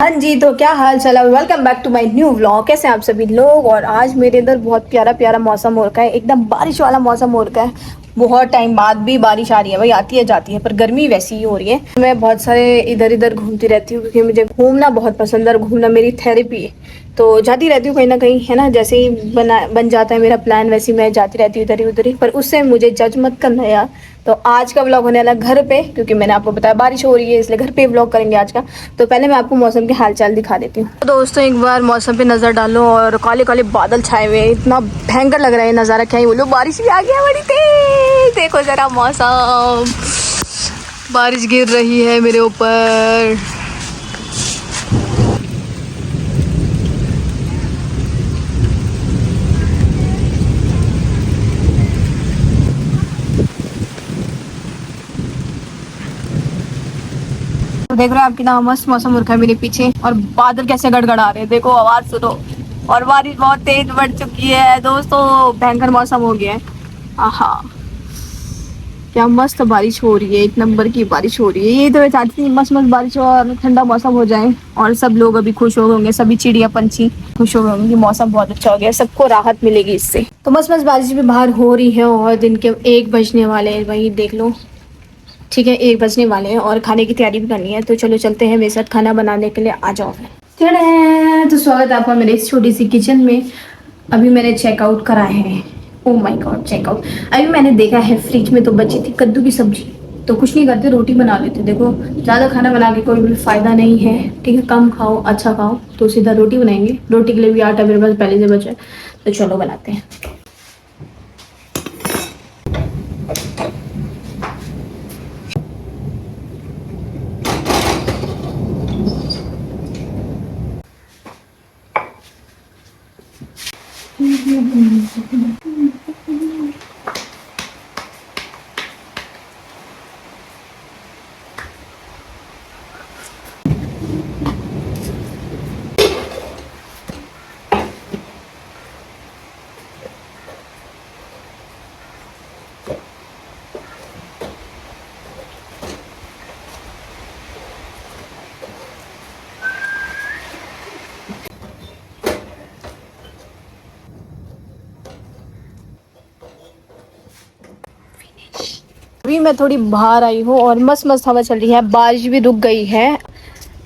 हाँ जी, तो क्या हाल चाल है। Welcome back to my new vlog. कैसे हैं आप सभी लोग। और आज मेरे इधर बहुत प्यारा प्यारा मौसम हो रखा है, एकदम बारिश वाला मौसम हो रखा है। बहुत टाइम बाद भी बारिश आ रही है भाई, आती है जाती है, पर गर्मी वैसी ही हो रही है। मैं बहुत सारे इधर इधर घूमती रहती हूँ क्योंकि मुझे घूमना बहुत पसंद है और घूमना मेरी थेरेपी है। तो जाती रहती हूँ कहीं ना कहीं, है ना। जैसे ही बन जाता है मेरा प्लान, वैसे ही मैं जाती रहती हूँ इधर ही उधर ही। पर उससे मुझे जज मत करना यार। तो आज का व्लॉग होने वाला घर पे, क्योंकि मैंने आपको बताया बारिश हो रही है, इसलिए घर पे व्लॉग करेंगे आज का। तो पहले मैं आपको मौसम के हालचाल दिखा देती हूँ। तो दोस्तों एक बार मौसम पे नज़र डालो और काले काले बादल छाए हुए हैं, इतना भयंकर लग रहा है नज़ारा। क्या ही बोलो, बारिश भी आ गया बड़ी तेज। देखो जरा मौसम, बारिश गिर रही है मेरे ऊपर। तो देख रहे हो आप कितना मस्त मौसम हो रखा है मेरे पीछे, और बादल कैसे गड़गड़ा रहे हैं, देखो आवाज सुनो। और बारिश बहुत तेज बढ़ चुकी है दोस्तों, भयंकर मौसम हो गया है। आहा, क्या मस्त बारिश हो रही है, एक नंबर की बारिश हो रही है। ये तो मैं चाहती थी मस्त मस्त बारिश हो और ठंडा मौसम हो जाए, और सब लोग अभी खुश हो गए होंगे, सभी चिड़िया पंछी खुश हो गए होंगे कि मौसम बहुत अच्छा हो गया, सबको राहत मिलेगी इससे। तो मस्त मस्त बारिश भी बाहर हो रही है और दिन के 1 बजने वाले हैं, वही देख लो। ठीक है, 1 बजने वाले हैं और खाने की तैयारी भी करनी है। तो चलो चलते हैं मेरे साथ खाना बनाने के लिए, आ जाओ फिर। तो स्वागत है आपका मेरे इस छोटी सी किचन में। अभी मैंने चेकआउट करा है। Oh my god, checkout. अभी मैंने देखा है फ्रिज में तो बची थी कद्दू की सब्जी, तो कुछ नहीं करते, रोटी बना लेते। देखो ज़्यादा खाना बना के कोई भी फायदा नहीं है, ठीक है। कम खाओ अच्छा खाओ, तो सीधा रोटी बनाएंगे। रोटी के लिए भी आटा मेरे पास पहले से बचा है, तो चलो बनाते हैं। अभी मैं थोड़ी बाहर आई हूँ और मस्त मस्त हवा चल रही है, बारिश भी रुक गई है,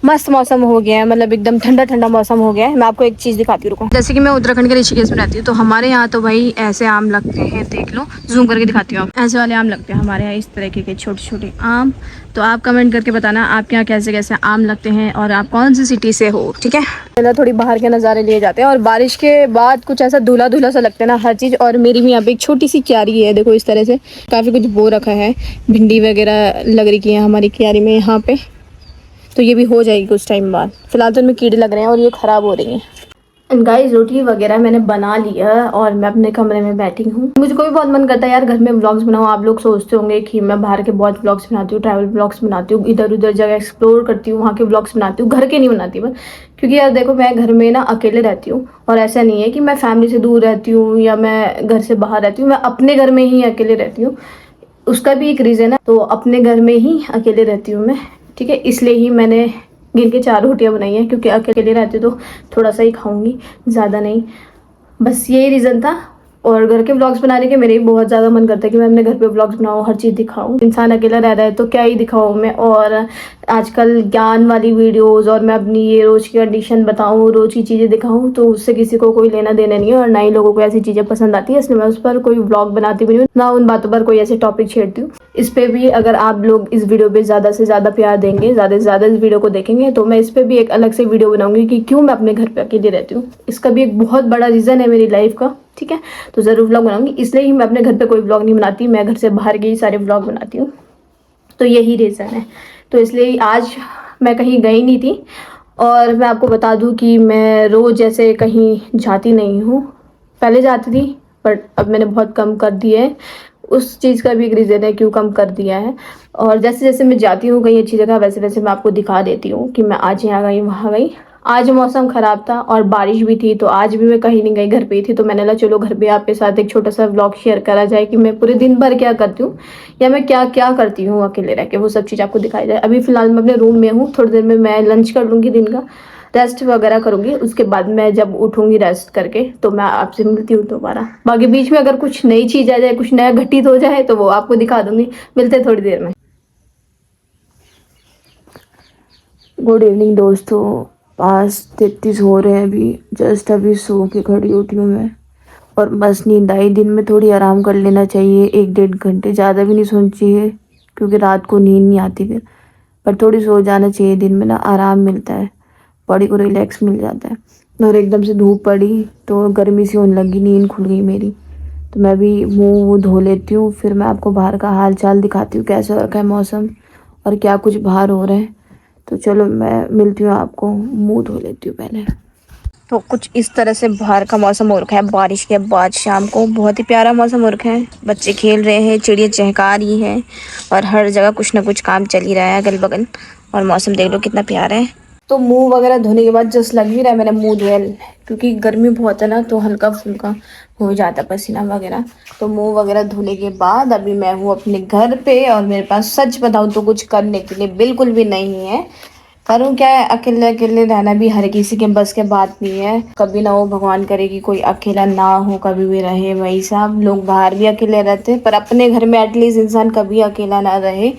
मस्त मौसम हो गया है, मतलब एकदम ठंडा ठंडा मौसम हो गया है। मैं आपको एक चीज़ दिखाती हूँ, रुको। जैसे कि मैं उत्तराखंड के ऋषिकेश में रहती हूँ, तो हमारे यहाँ तो भाई ऐसे आम लगते हैं, देख लो, जूम करके दिखाती हूँ। ऐसे वाले आम लगते हैं हमारे यहाँ, इस तरीके के छोटे छोटे आम। तो आप कमेंट करके बताना आपके यहाँ कैसे कैसे आम लगते हैं और आप कौन सी सिटी से हो, ठीक है। पहले थोड़ी बाहर के नज़ारे लिए जाते हैं, और बारिश के बाद कुछ ऐसा धुला धुला सा लगता है ना हर चीज़। और मेरी भी यहाँ पे एक छोटी सी क्यारी है, देखो इस तरह से काफ़ी कुछ बो रखा है, भिंडी वगैरह लग रही है हमारी क्यारी में यहाँ पे। तो ये भी हो जाएगी कुछ टाइम बाद। फिलहाल तो इनमें कीड़े लग रहे हैं और ये ख़राब हो रही हैं। एंड गाइस, रोटी वगैरह मैंने बना लिया और मैं अपने कमरे में बैठी हूँ। मुझे कोई बहुत मन करता है यार घर में व्लॉग्स बनाऊँ। आप लोग सोचते होंगे कि मैं बाहर के बहुत व्लॉग्स बनाती हूँ, ट्रैवल व्लॉग्स बनाती हूँ, इधर उधर जगह एक्सप्लोर करती हूँ, वहाँ के व्लॉग्स बनाती हूँ, घर के नहीं बनाती बस। क्योंकि यार देखो, मैं घर में ना अकेले रहती हूँ, और ऐसा नहीं है कि मैं फैमिली से दूर रहती हूँ या मैं घर से बाहर रहती हूँ, मैं अपने घर में ही अकेले रहती हूँ। उसका भी एक रीज़न है, तो अपने घर में ही अकेले रहती हूँ मैं, ठीक है। इसलिए ही मैंने गिन के 4 रोटियां बनाई हैं, क्योंकि अकेले रहती तो थोड़ा सा ही खाऊंगी, ज़्यादा नहीं। बस यही रीज़न था। और घर के व्लॉग्स बनाने के मेरे भी बहुत ज़्यादा मन करता है कि मैं अपने घर पे व्लॉग्स बनाऊँ, हर चीज़ दिखाऊँ। इंसान अकेला रह रहा है तो क्या ही दिखाऊँ मैं। और आजकल ज्ञान वाली वीडियोस, और मैं अपनी ये रोज़ की कंडीशन बताऊँ, रोज़ की चीज़ें दिखाऊँ, तो उससे किसी को कोई लेना देना नहीं है, और ना ही लोगों को ऐसी चीज़ें पसंद आती है। इसलिए मैं उस पर कोई व्लॉग बनाती भी नहीं हूँ, ना उन बातों पर कोई ऐसे टॉपिक छेड़ती हूँ। इस पे भी अगर आप लोग इस वीडियो पे ज़्यादा से ज़्यादा प्यार देंगे, ज़्यादा से ज़्यादा इस वीडियो को देखेंगे, तो मैं इस पे भी एक अलग से वीडियो बनाऊंगी कि क्यों मैं अपने घर पे अकेले रहती हूँ। इसका भी एक बहुत बड़ा रीज़न है मेरी लाइफ का, ठीक है। तो ज़रूर व्लॉग बनाऊंगी, इसलिए ही मैं अपने घर पे कोई व्लॉग नहीं बनाती, मैं घर से बाहर के ही सारे व्लॉग बनाती हूँ। तो यही रीज़न है। तो इसलिए आज मैं कहीं गई नहीं थी। और मैं आपको बता दूँ कि मैं रोज़ जैसे कहीं जाती नहीं हूँ, पहले जाती थी, बट अब मैंने बहुत कम कर दिया है। उस चीज़ का भी एक रीज़न है क्यों कम कर दिया है। और जैसे जैसे मैं जाती हूँ कहीं अच्छी जगह, वैसे वैसे मैं आपको दिखा देती हूँ कि मैं आज यहाँ गई वहाँ गई। आज मौसम ख़राब था और बारिश भी थी, तो आज भी मैं कहीं नहीं गई, घर पे ही थी। तो मैंने बोला चलो घर पे आपके साथ एक छोटा सा व्लॉग शेयर करा जाए कि मैं पूरे दिन भर क्या करती हूँ या मैं क्या क्या करती हूँ अकेले रह के, वो सब चीज़ आपको दिखाई जाए। अभी फ़िलहाल मैं अपने रूम में हूँ, थोड़ी देर में मैं लंच कर लूँगी, दिन का रेस्ट वगैरह करूँगी। उसके बाद मैं जब उठूँगी रेस्ट करके तो मैं आपसे मिलती हूँ दोबारा। बाकी बीच में अगर कुछ नई चीज़ आ जाए, कुछ नया घटित हो जाए तो वो आपको दिखा दूँगी। मिलते हैं थोड़ी देर में। गुड इवनिंग दोस्तों, 5:33 हो रहे हैं अभी। जस्ट अभी सो के खड़ी उठी हूँ मैं और बस नींद आई। दिन में थोड़ी आराम कर लेना चाहिए, 1-1.5 घंटे, ज़्यादा भी नहीं सोना चाहिए क्योंकि रात को नींद नहीं आती फिर। पर थोड़ी सो जाना चाहिए, दिन में ना आराम मिलता है, बॉडी को रिलैक्स मिल जाता है। और एकदम से धूप पड़ी तो गर्मी सी होने लगी, नींद खुल गई मेरी। तो मैं भी मुँह वूह धो लेती हूँ, फिर मैं आपको बाहर का हाल चाल दिखाती हूँ कैसा हो रखा है मौसम और क्या कुछ बाहर हो रहा है। तो चलो मैं मिलती हूँ आपको, मुंह धो लेती हूँ पहले। तो कुछ इस तरह से बाहर का मौसम हो रखा है, बारिश के बाद शाम को बहुत ही प्यारा मौसम हो रखा है। बच्चे खेल रहे हैं, चिड़िया चहका रही है और हर जगह कुछ ना कुछ काम चल ही रहा है अगल बगल। और मौसम देख लो कितना प्यारा है। तो मुंह वगैरह धोने के बाद जस्ट लग ही रहा है मैंने मुंह धोया, क्योंकि गर्मी बहुत है ना, तो हल्का फुल्का हो जाता पसीना वगैरह। तो मुंह वगैरह धोने के बाद अभी मैं हूँ अपने घर पे और मेरे पास सच बताऊँ तो कुछ करने के लिए बिल्कुल भी नहीं है। करूँ क्या है, अकेले अकेले रहना भी हर किसी के बस के बात नहीं है। कभी ना हो भगवान करे कि कोई अकेला ना हो, कभी भी रहे। वही सब लोग बाहर भी अकेले रहते हैं, पर अपने घर में एटलीस्ट इंसान कभी अकेला ना रहे।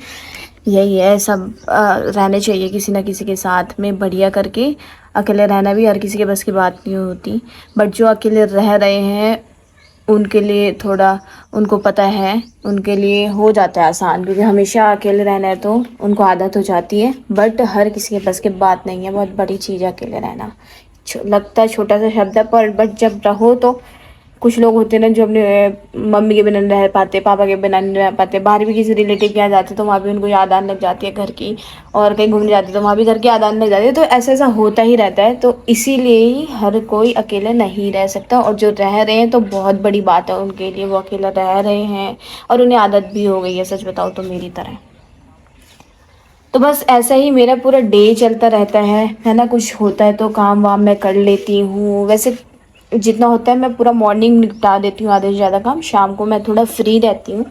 यही है सब, रहने चाहिए किसी ना किसी के साथ में बढ़िया करके। अकेले रहना भी हर किसी के बस की बात नहीं होती, बट जो अकेले रह रहे हैं उनके लिए थोड़ा, उनको पता है, उनके लिए हो जाता है आसान, क्योंकि हमेशा अकेले रहना है तो उनको आदत हो जाती है। बट हर किसी के बस की बात नहीं है, बहुत बड़ी चीज़ है अकेले रहना। लगता है छोटा सा शब्द है, पर बट जब रहो तो कुछ लोग होते हैं ना जो अपने मम्मी के बिना नहीं रह पाते, पापा के बिना नहीं रह पाते। बाहर भी किसी रिलेटिव के यहाँ जाते तो वहाँ भी उनको याद आने लग जाती है घर की, और कहीं घूमने जाते तो वहाँ भी घर की याद आने लग जाती है। तो ऐसा ऐसा होता ही रहता है। तो इसीलिए ही हर कोई अकेले नहीं रह सकता, और जो रह रहे हैं तो बहुत बड़ी बात है उनके लिए, वो अकेला रह रहे हैं और उन्हें आदत भी हो गई है, सच बताओ तो मेरी तरह। तो बस ऐसा ही मेरा पूरा डे चलता रहता है ना। कुछ होता है तो काम वाम मैं कर लेती हूँ, वैसे जितना होता है मैं पूरा मॉर्निंग निपटा देती हूँ, आधे से ज़्यादा काम शाम को मैं थोड़ा फ्री रहती हूँ,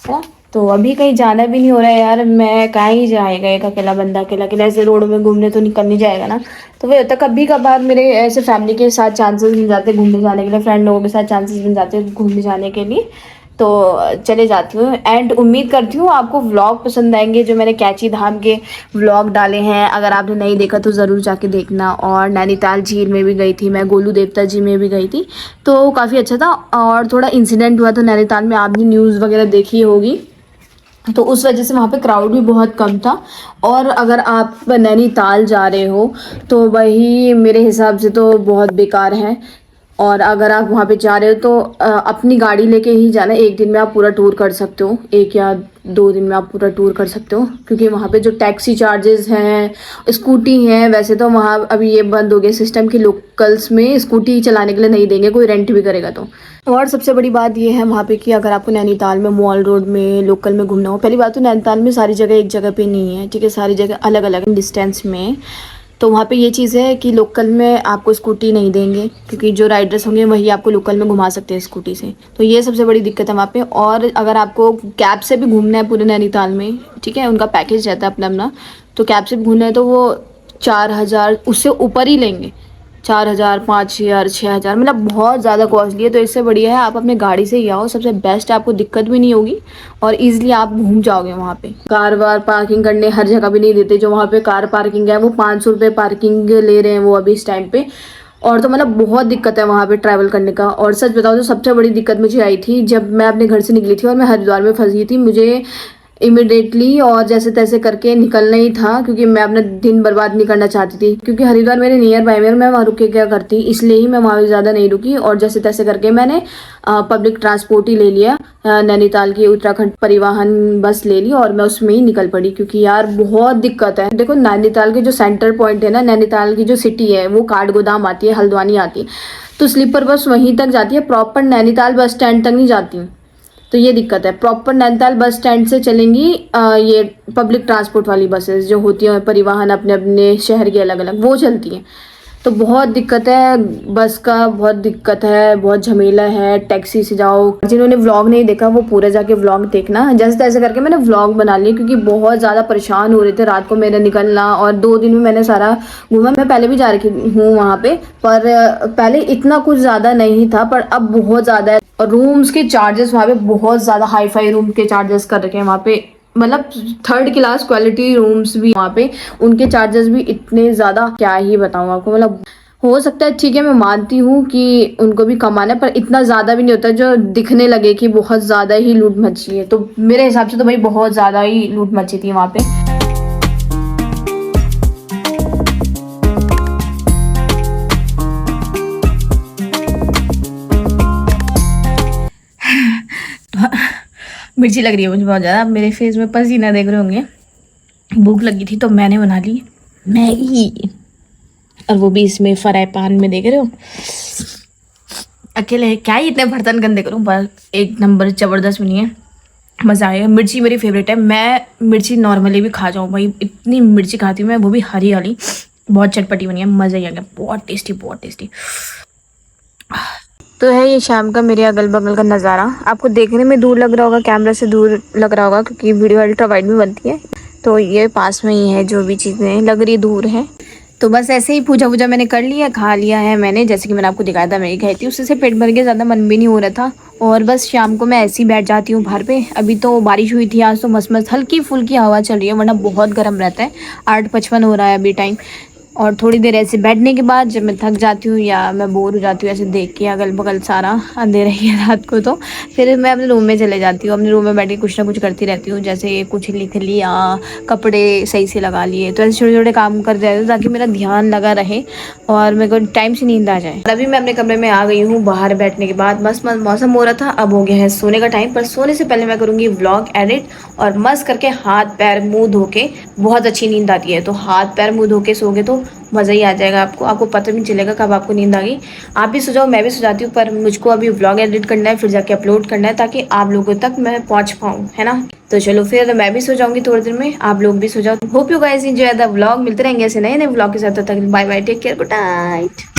है ना। तो अभी कहीं जाना भी नहीं हो रहा है यार, मैं कहाँ ही जाएगा एक अकेला बंदा, अकेला अकेला ऐसे रोड में घूमने तो निकल नहीं जाएगा ना। तो वही होता है, कभी कभार मेरे ऐसे फैमिली के साथ चांसेस मिल जाते हैं घूमने जाने के लिए, फ्रेंड लोगों के साथ चांसेस मिल जाते हैं घूमने जाने के लिए, तो चले जाती हूँ। एंड उम्मीद करती हूँ आपको व्लॉग पसंद आएंगे, जो मैंने कैची धाम के व्लॉग डाले हैं। अगर आपने नहीं देखा तो ज़रूर जाके देखना। और नैनीताल झील में भी गई थी मैं, गोलू देवता जी में भी गई थी, तो काफ़ी अच्छा था। और थोड़ा इंसिडेंट हुआ था नैनीताल में, आपने न्यूज़ वगैरह देखी होगी, तो उस वजह से वहाँ पे क्राउड भी बहुत कम था। और अगर आप नैनीताल जा रहे हो तो वही मेरे हिसाब से तो बहुत बेकार है। और अगर आप वहाँ पे जा रहे हो तो अपनी गाड़ी लेके ही जाना। एक दिन में आप पूरा टूर कर सकते हो, 1 या 2 दिन में आप पूरा टूर कर सकते हो, क्योंकि वहाँ पे जो टैक्सी चार्जेस हैं, स्कूटी हैं, वैसे तो वहाँ अभी ये बंद हो गया सिस्टम कि लोकल्स में स्कूटी चलाने के लिए नहीं देंगे, कोई रेंट भी करेगा तो। और सबसे बड़ी बात ये है वहाँ पे कि अगर आपको नैनीताल में मॉल रोड में लोकल में घूमना हो, पहली बात तो नैनीताल में सारी जगह एक जगह पे नहीं है, ठीक है, सारी जगह अलग अलग डिस्टेंस में। तो वहाँ पे ये चीज़ है कि लोकल में आपको स्कूटी नहीं देंगे, क्योंकि जो राइडर्स होंगे वही आपको लोकल में घुमा सकते हैं स्कूटी से। तो ये सबसे बड़ी दिक्कत है वहाँ पे। और अगर आपको कैब से भी घूमना है पूरे नैनीताल में, ठीक है, उनका पैकेज रहता है अपना अपना, तो कैब से भी घूमना है तो वो 4,000 उससे ऊपर ही लेंगे, 4,000, 5,000, 6,000, मतलब बहुत ज़्यादा कॉस्टली है। तो इससे बढ़िया है आप अपने गाड़ी से ही आओ, सबसे बेस्ट है, आपको दिक्कत भी नहीं होगी और इजीली आप घूम जाओगे। वहाँ पे कार वार पार्किंग करने हर जगह भी नहीं देते, जो वहाँ पे कार पार्किंग है वो 500 रुपये पार्किंग ले रहे हैं वो अभी इस टाइम पे। और तो मतलब बहुत दिक्कत है वहाँ पे ट्रैवल करने का। और सच बताओ तो सबसे बड़ी दिक्कत मुझे आई थी जब मैं अपने घर से निकली थी और मैं हरिद्वार में फंस गई थी। मुझे इमिडिएटली और जैसे तैसे करके निकलना ही था, क्योंकि मैं अपना दिन बर्बाद नहीं करना चाहती थी, क्योंकि हरिद्वार मेरे नियर बाय में, मैं वहाँ रुक के क्या करती, इसलिए ही मैं वहाँ ज़्यादा नहीं रुकी। और जैसे तैसे करके मैंने पब्लिक ट्रांसपोर्ट ही ले लिया, नैनीताल की उत्तराखंड परिवहन बस ले ली और मैं उसमें ही निकल पड़ी, क्योंकि यार बहुत दिक्कत है। देखो नैनीताल के जो सेंटर पॉइंट है ना, नैनीताल की जो सिटी है वो काठगोदाम आती है, हल्द्वानी आती है, तो स्लीपर बस वहीं तक जाती है, प्रॉपर नैनीताल बस स्टैंड तक नहीं जाती। तो ये दिक्कत है। प्रॉपर नैनीताल बस स्टैंड से चलेंगी ये पब्लिक ट्रांसपोर्ट वाली बसेस जो होती हैं, परिवहन अपने अपने शहर के अलग अलग, वो चलती हैं। तो बहुत दिक्कत है, बस का बहुत दिक्कत है, बहुत झमेला है, टैक्सी से जाओ। जिन्होंने व्लॉग नहीं देखा वो पूरा जाके व्लॉग देखना। जैसे तैसे करके मैंने व्लॉग बना लिया क्योंकि बहुत ज़्यादा परेशान हो रहे थे रात को मेरा निकलना, और 2 दिन में मैंने सारा घूमा। मैं पहले भी जा रखी हूँ वहाँ पे, पर पहले इतना कुछ ज़्यादा नहीं था, पर अब बहुत ज़्यादा है। और रूम्स के चार्जेस वहाँ पे बहुत ज़्यादा हाई फाई रूम के चार्जेस कर रखे हैं वहाँ पे, मतलब 3rd क्लास क्वालिटी रूम्स भी वहाँ पे, उनके चार्जेस भी इतने ज़्यादा, क्या ही बताऊँ आपको। मतलब हो सकता है, ठीक है मैं मानती हूँ कि उनको भी कमाना है, पर इतना ज़्यादा भी नहीं होता जो दिखने लगे कि बहुत ज़्यादा ही लूट मची है। तो मेरे हिसाब से तो भाई बहुत ज़्यादा ही लूट मची थी वहाँ पे। मिर्ची लग रही है मुझे बहुत ज़्यादा, मेरे फेस में पसीना देख रहे होंगे। भूख लगी थी तो मैंने बना ली मैगी, और वो भी इसमें फ्राई पैन में, देख रहे हो। अकेले क्या ही इतने बर्तन गंदे करूँ, पर एक नंबर ज़बरदस्त बनी है, मज़ा आएगा। मिर्ची मेरी फेवरेट है, मैं मिर्ची नॉर्मली भी खा जाऊँ भाई, इतनी मिर्ची खाती हूँ मैं, वो भी हरी वाली। बहुत चटपटी बनी है, मज़ा ही आ गया, बहुत टेस्टी बहुत टेस्टी। तो है ये शाम का मेरे अगल बगल का नज़ारा। आपको देखने में दूर लग रहा होगा, कैमरा से दूर लग रहा होगा क्योंकि वीडियो अल्ट्रा वाइड में बनती है, तो ये पास में ही है। जो भी चीज़ें लग रही दूर है, तो बस ऐसे ही पूजा वूजा मैंने कर लिया, खा लिया है मैंने, जैसे कि मैंने आपको दिखाया था मैगी खाई थी, उससे से पेट भर के, ज़्यादा मन भी नहीं हो रहा था। और बस शाम को मैं ऐसे ही बैठ जाती हूँ बाहर पे। अभी तो बारिश हुई थी आज, तो मस्त मस्त हल्की फुल्की हवा चल रही है, वरना बहुत गर्म रहता है। 8:55 हो रहा है अभी टाइम। और थोड़ी देर ऐसे बैठने के बाद जब मैं थक जाती हूँ या मैं बोर हो जाती हूँ ऐसे देख के अगल बगल सारा अंधेरा ही है रात को, तो फिर मैं अपने रूम में चले जाती हूँ। अपने रूम में बैठ के कुछ ना कुछ करती रहती हूँ, जैसे कुछ लिख लिया, कपड़े सही से लगा लिए, तो ऐसे छोटे छोटे काम करते रहती हूँ ताकि मेरा ध्यान लगा रहे और मेरे को टाइम से नींद आ जाए। अभी मैं अपने कमरे में आ गई हूँ बाहर बैठने के बाद। मस्त मस्त मौसम हो रहा था, अब हो गया है सोने का टाइम। पर सोने से पहले मैं करूँगी व्लॉग एडिट, और मस्त करके हाथ पैर मुँह धो के, बहुत अच्छी नींद आती है तो हाथ पैर मुँह धो के सोगे तो मज़ा ही आ जाएगा आपको। आपको पता भी नहीं चलेगा कब आपको नींद आ गई। आप भी सो जाओ, मैं भी सो जाती हूँ, पर मुझको अभी व्लॉग एडिट करना है, फिर जाके अपलोड करना है ताकि आप लोगों तक मैं पहुँच पाऊँ, है ना। तो चलो फिर मैं भी सो जाऊँगी थोड़ी देर में, आप लोग भी सो जाओ। Hope you guys enjoy the vlog. मिलते रहेंगे ऐसे नए नए व्लॉग के साथ, तब तक bye bye, take care, good night.